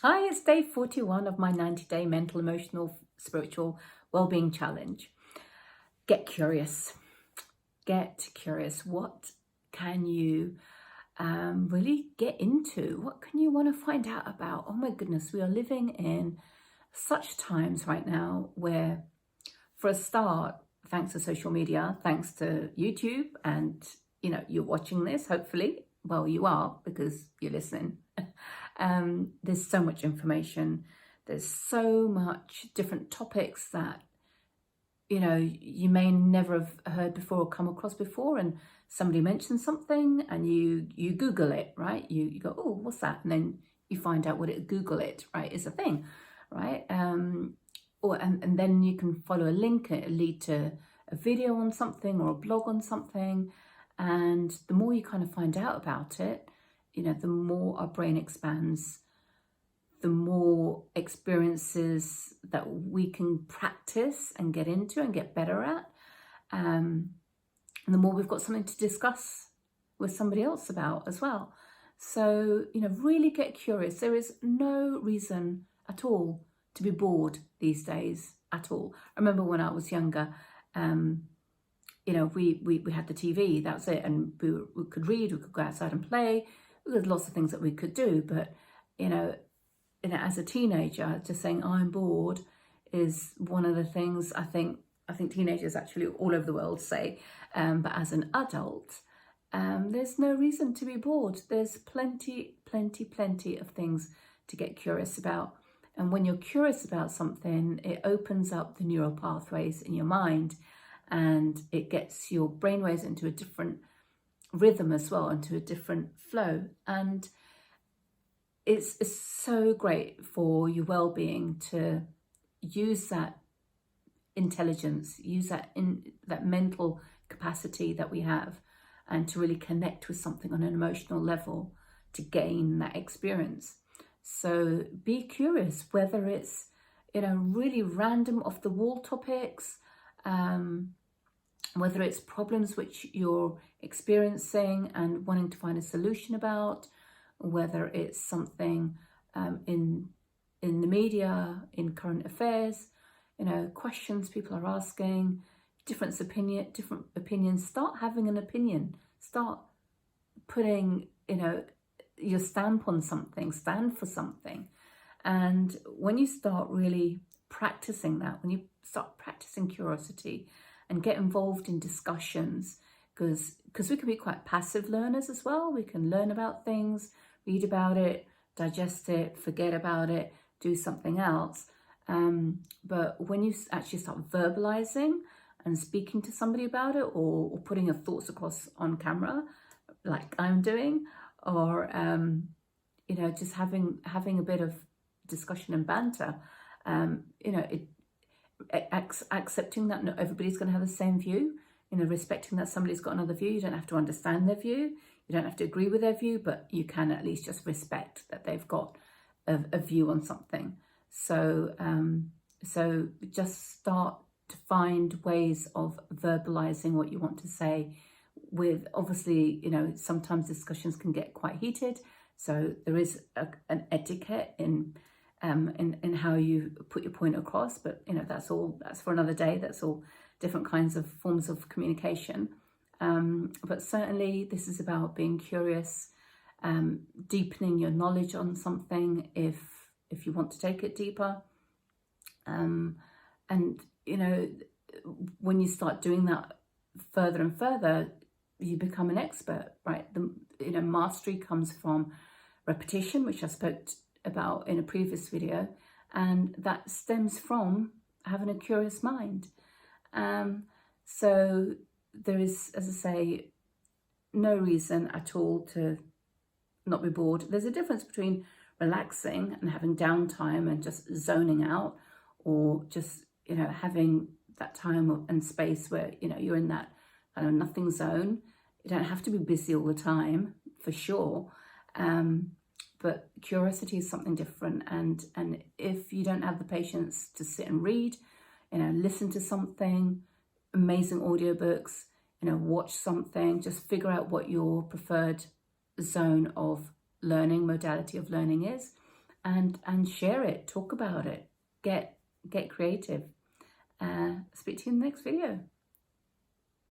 Hi, it's day 41 of my 90-day mental, emotional, spiritual well-being challenge. Get curious. Get curious. What can you really get into? What can you want to find out about? Oh my goodness, we are living in such times right now where, for a start, thanks to social media, thanks to YouTube, and you're watching this, hopefully. Well, you are because you're listening. There's so much information. There's so much different topics that you may never have heard before or come across before, and somebody mentions something and you Google it, right? You go, oh, what's that? And then you find out what Google it, right, is a thing, right? And then you can follow a link and it'll lead to a video on something or a blog on something. And the more you kind of find out about it, the more our brain expands, the more experiences that we can practice and get into and get better at. And the more we've got something to discuss with somebody else about as well. So, really get curious. There is no reason at all to be bored these days at all. I remember when I was younger, we had the TV, that's it. And we could read, we could go outside and play. There's lots of things that we could do. But, as a teenager, just saying I'm bored is one of the things I think teenagers actually all over the world say. But as an adult, there's no reason to be bored. There's plenty of things to get curious about. And when you're curious about something, it opens up the neural pathways in your mind, and it gets your brainwaves into a different rhythm as well, into a different flow. And it's so great for your well-being to use that intelligence, use that mental capacity that we have, and to really connect with something on an emotional level to gain that experience. So be curious, whether it's really random off the wall topics, whether it's problems which you're experiencing and wanting to find a solution about, whether it's something in the media, in current affairs, questions people are asking, different opinions. Start having an opinion. Start putting, your stamp on something, stand for something. And when you start really practicing that, when you start practicing curiosity and get involved in discussions, because we can be quite passive learners as well. We can learn about things, read about it, digest it, forget about it, do something else. But when you actually start verbalizing and speaking to somebody about it, or putting your thoughts across on camera, like I'm doing, or just having a bit of discussion and banter, accepting that not everybody's going to have the same view, respecting that somebody's got another view. You don't have to understand their view, you don't have to agree with their view, but you can at least just respect that they've got a view on something. So just start to find ways of verbalizing what you want to say. With obviously, sometimes discussions can get quite heated, so there is an etiquette in how you put your point across. But that's for another day. That's all different kinds of forms of communication. But certainly, this is about being curious, deepening your knowledge on something if you want to take it deeper. And when you start doing that further and further, you become an expert, right? Mastery comes from repetition, which I spoke about in a previous video, and that stems from having a curious mind. So there is, as I say, no reason at all to not be bored. There's a difference between relaxing and having downtime and just zoning out, or just having that time and space where you're in that kind of nothing zone. You don't have to be busy all the time, for sure, but curiosity is something different. And if you don't have the patience to sit and read, listen to something, amazing audiobooks, watch something, just figure out what your preferred zone of learning, modality of learning is, and share it, talk about it, get creative. Speak to you in the next video.